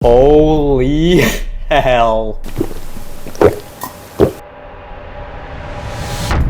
Holy hell.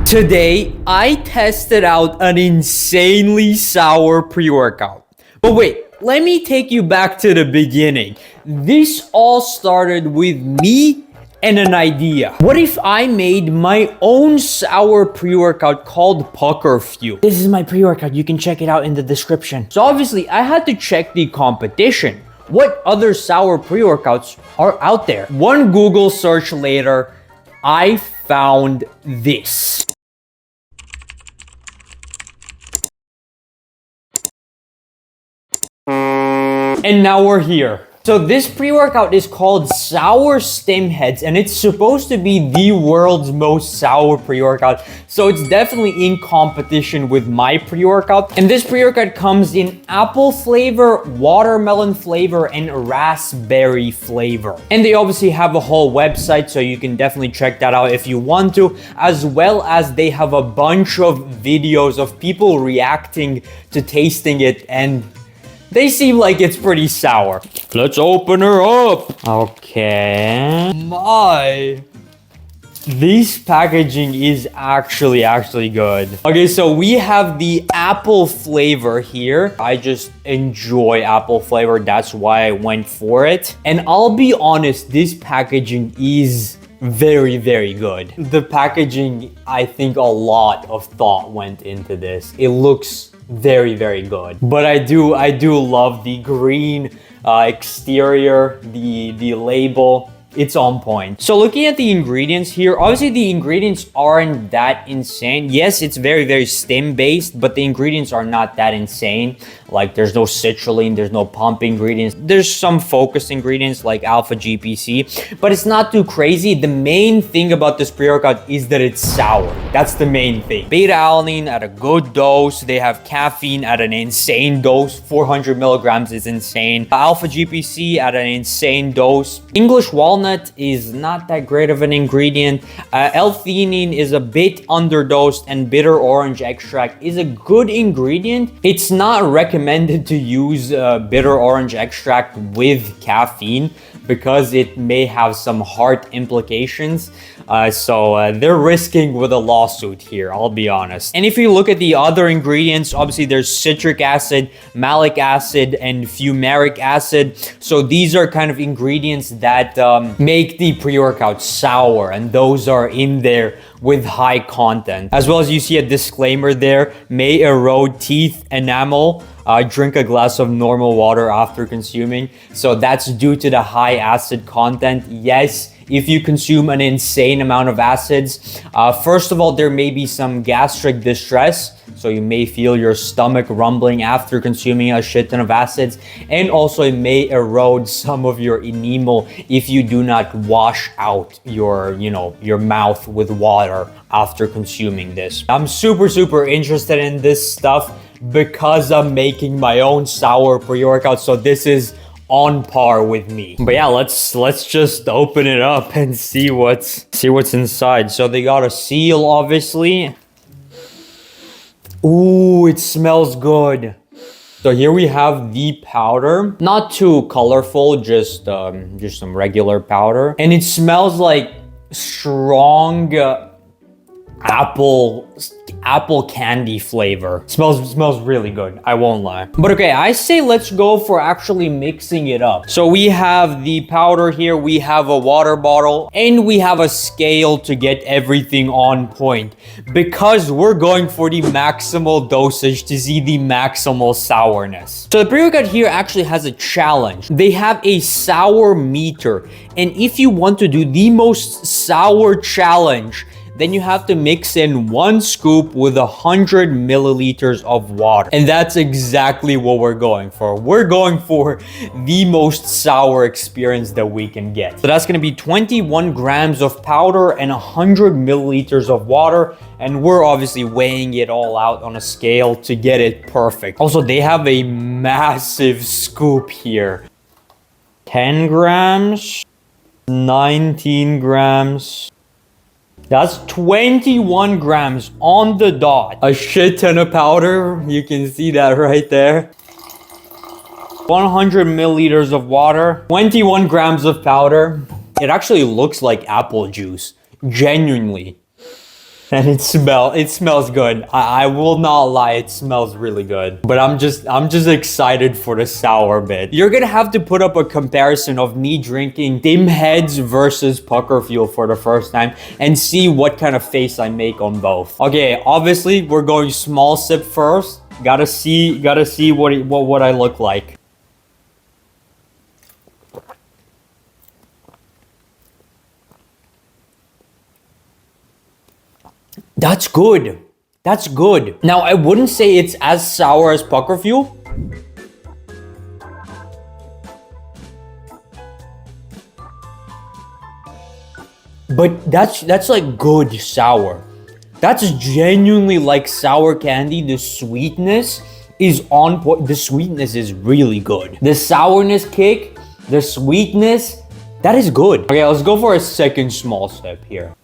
Today, I tested out an insanely sour pre-workout. But wait, let me take you back to the beginning. This all started with me and an idea. What if I made my own sour pre-workout called PuckerFuel? This is my pre-workout. You can check it out in the description. So obviously, I had to check the competition. What other sour pre-workouts are out there? One Google search later, I found this. And now we're here. So this pre-workout is called Sour Stimheads, and it's supposed to be the world's most sour pre-workout. So it's definitely in competition with my pre-workout. And this pre-workout comes in apple flavor, watermelon flavor, and raspberry flavor. And they obviously have a whole website, so you can definitely check that out if you want to, as well as they have a bunch of videos of people reacting to tasting it, and they seem like it's pretty sour. Let's open her up. Okay. My. This packaging is actually good. Okay, so we have the apple flavor here. I just enjoy apple flavor. That's why I went for it. And I'll be honest, this packaging is very good. The packaging, I think a lot of thought went into this. It looks very good. But I do love the green exterior, the label. It's on point. So looking at the ingredients here, obviously the ingredients aren't that insane. Yes, it's very stim based, but the ingredients are not that insane. Like there's no citrulline, there's no pump ingredients. There's some focused ingredients like alpha GPC, but it's not too crazy. The main thing about this pre-workout is that it's sour. That's the main thing. Beta alanine at a good dose. They have caffeine at an insane dose. 400 milligrams is insane. Alpha GPC at an insane dose. English walnut is not that great of an ingredient. L-theanine is a bit underdosed, and bitter orange extract is a good ingredient. It's not recommended to use bitter orange extract with caffeine because it may have some heart implications. So they're risking with a lawsuit here, I'll be honest. And if you look at the other ingredients, obviously there's citric acid, malic acid, and fumaric acid. So these are kind of ingredients that make the pre-workout sour, and those are in there with high content. As well as you see a disclaimer there, may erode teeth enamel. Drink a glass of normal water after consuming. So that's due to the high acid content. Yes, if you consume an insane amount of acids, first of all, there may be some gastric distress. So you may feel your stomach rumbling after consuming a shit ton of acids. And also it may erode some of your enamel if you do not wash out your mouth with water after consuming this. I'm super interested in this stuff because I'm making my own sour pre-workout. So this is on par with me. But yeah, let's just open it up and see what's inside. So they got a seal, obviously. Ooh, it smells good. So here we have the powder. Not too colorful, just some regular powder. And it smells like strong apple candy flavor. Smells really good, I won't lie. But okay, I say let's go for actually mixing it up. So we have the powder here, we have a water bottle, and we have a scale to get everything on point, because we're going for the maximal dosage to see the maximal sourness. So the pre-workout here actually has a challenge. They have a sour meter, and if you want to do the most sour challenge, then you have to mix in 1 scoop with 100 milliliters of water. And that's exactly what we're going for. We're going for the most sour experience that we can get. So that's gonna be 21 grams of powder and 100 milliliters of water. And we're obviously weighing it all out on a scale to get it perfect. Also, they have a massive scoop here. 10 grams, 19 grams, That's 21 grams on the dot. A shit ton of powder. You can see that right there. 100 milliliters of water, 21 grams of powder. It actually looks like apple juice, genuinely. And it smells good. I will not lie, it smells really good. But I'm just excited for the sour bit. You're gonna have to put up a comparison of me drinking Stimheads versus PuckerFuel for the first time and see what kind of face I make on both. Okay, obviously we're going small sip first. Gotta see what I look like. That's good. That's good. Now, I wouldn't say it's as sour as PuckerFuel. But that's like good sour. That's genuinely like sour candy. The sweetness is on point. The sweetness is really good. The sourness kick, the sweetness, that is good. Okay, let's go for a second small sip here.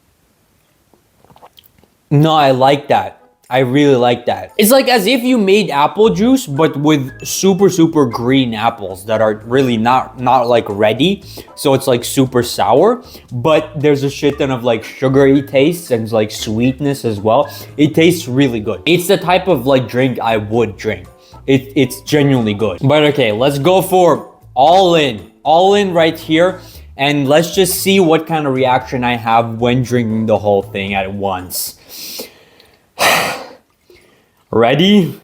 No, I like that. I really like that. It's like as if you made apple juice, but with super green apples that are really not like ready. So it's like super sour, but there's a shit ton of like sugary tastes and like sweetness as well. It tastes really good. It's the type of like drink I would drink. It's genuinely good. But okay, let's go for all in right here. And let's just see what kind of reaction I have when drinking the whole thing at once. Ready?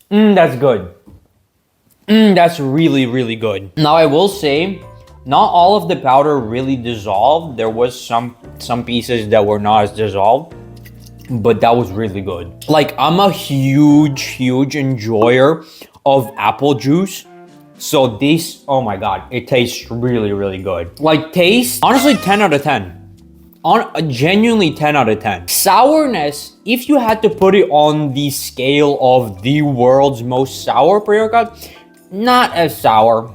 That's good. That's really good. Now I will say, not all of the powder really dissolved. There was some pieces that were not as dissolved, but that was really good. Like, I'm a huge enjoyer of apple juice. So this, oh my God, it tastes really good. Like taste, honestly, 10 out of 10. Genuinely 10 out of 10. Sourness, if you had to put it on the scale of the world's most sour pre-workout, not as sour.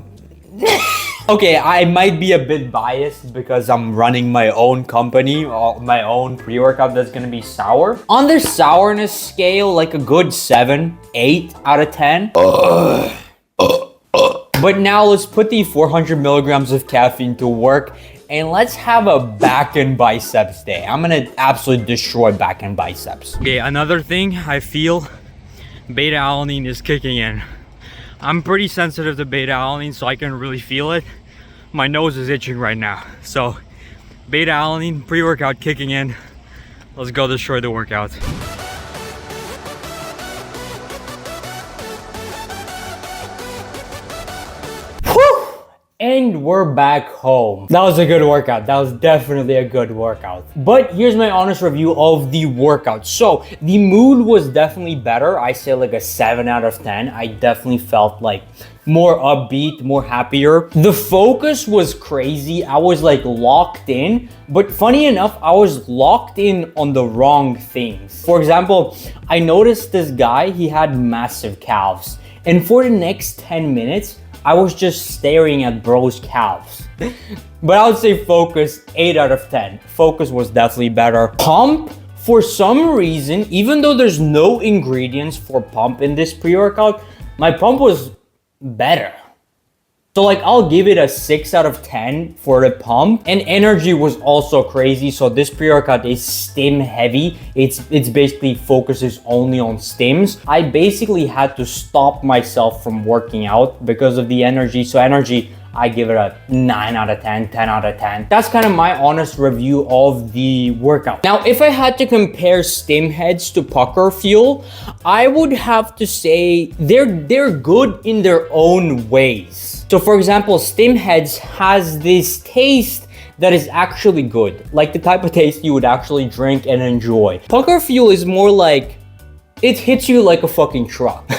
Okay, I might be a bit biased because I'm running my own company, my own pre-workout that's gonna be sour. On the sourness scale, like a good 7, 8 out of 10. But now let's put the 400 milligrams of caffeine to work and let's have a back and biceps day. I'm gonna absolutely destroy back and biceps. Okay, another thing, I feel beta alanine is kicking in. I'm pretty sensitive to beta alanine, so I can really feel it. My nose is itching right now. So beta alanine pre-workout kicking in. Let's go destroy the workout. And we're back home. That was a good workout. That was definitely a good workout. But here's my honest review of the workout. So the mood was definitely better. I say like a 7 out of 10. I definitely felt like more upbeat, more happier. The focus was crazy. I was like locked in, but funny enough, I was locked in on the wrong things. For example, I noticed this guy, he had massive calves. And for the next 10 minutes, I was just staring at bro's calves. But I would say focus, 8 out of 10. Focus was definitely better. Pump, for some reason, even though there's no ingredients for pump in this pre-workout, my pump was better. So like, I'll give it a 6 out of 10 for the pump. And energy was also crazy. So this pre-workout is stim heavy. It's basically focuses only on stims. I basically had to stop myself from working out because of the energy. So energy, I give it a 9 out of 10, 10 out of 10. That's kind of my honest review of the workout. Now, if I had to compare Stimheads to PuckerFuel, I would have to say they're good in their own ways. So for example, Stimheads has this taste that is actually good. Like the type of taste you would actually drink and enjoy. PuckerFuel is more like, it hits you like a fucking truck.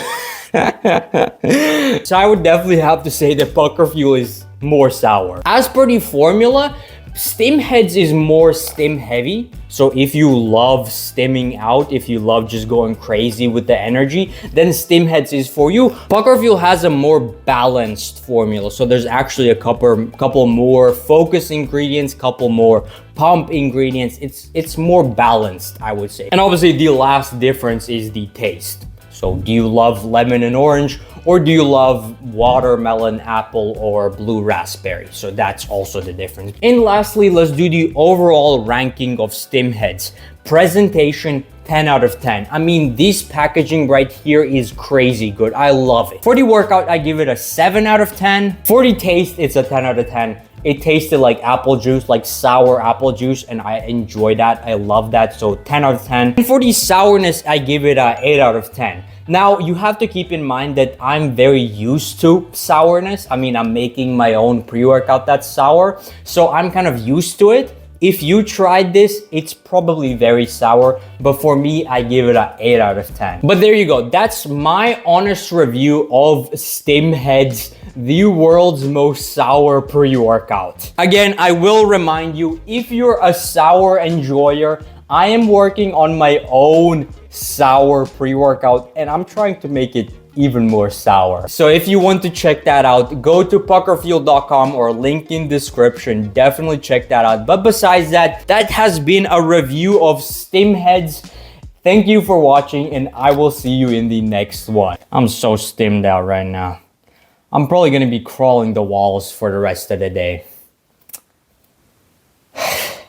So I would definitely have to say that PuckerFuel is more sour. As per the formula, Stimheads is more stim heavy. So if you love stimming out, if you love just going crazy with the energy, then Stimheads is for you. PuckerFuel has a more balanced formula. So there's actually a couple more focus ingredients, couple more pump ingredients. It's more balanced, I would say. And obviously the last difference is the taste. So do you love lemon and orange, or do you love watermelon, apple, or blue raspberry? So that's also the difference. And lastly, let's do the overall ranking of Stimheads. Presentation, 10 out of 10. I mean, this packaging right here is crazy good. I love it. For the workout, I give it a 7 out of 10. For the taste, it's a 10 out of 10. It tasted like apple juice, like sour apple juice, and I enjoy that. I love that, so 10 out of 10. And for the sourness, I give it a 8 out of 10. Now, you have to keep in mind that I'm very used to sourness. I mean, I'm making my own pre-workout that's sour, so I'm kind of used to it. If you tried this, it's probably very sour, but for me, I give it a 8 out of 10. But there you go. That's my honest review of Stimheads, the world's most sour pre-workout. Again, I will remind you, if you're a sour enjoyer, I am working on my own sour pre-workout, and I'm trying to make it even more sour. So if you want to check that out, go to PuckerFuel.com or link in description. Definitely check that out. But besides that, that has been a review of Stimheads. Thank you for watching, and I will see you in the next one. I'm so stimmed out right now. I'm probably gonna be crawling the walls for the rest of the day.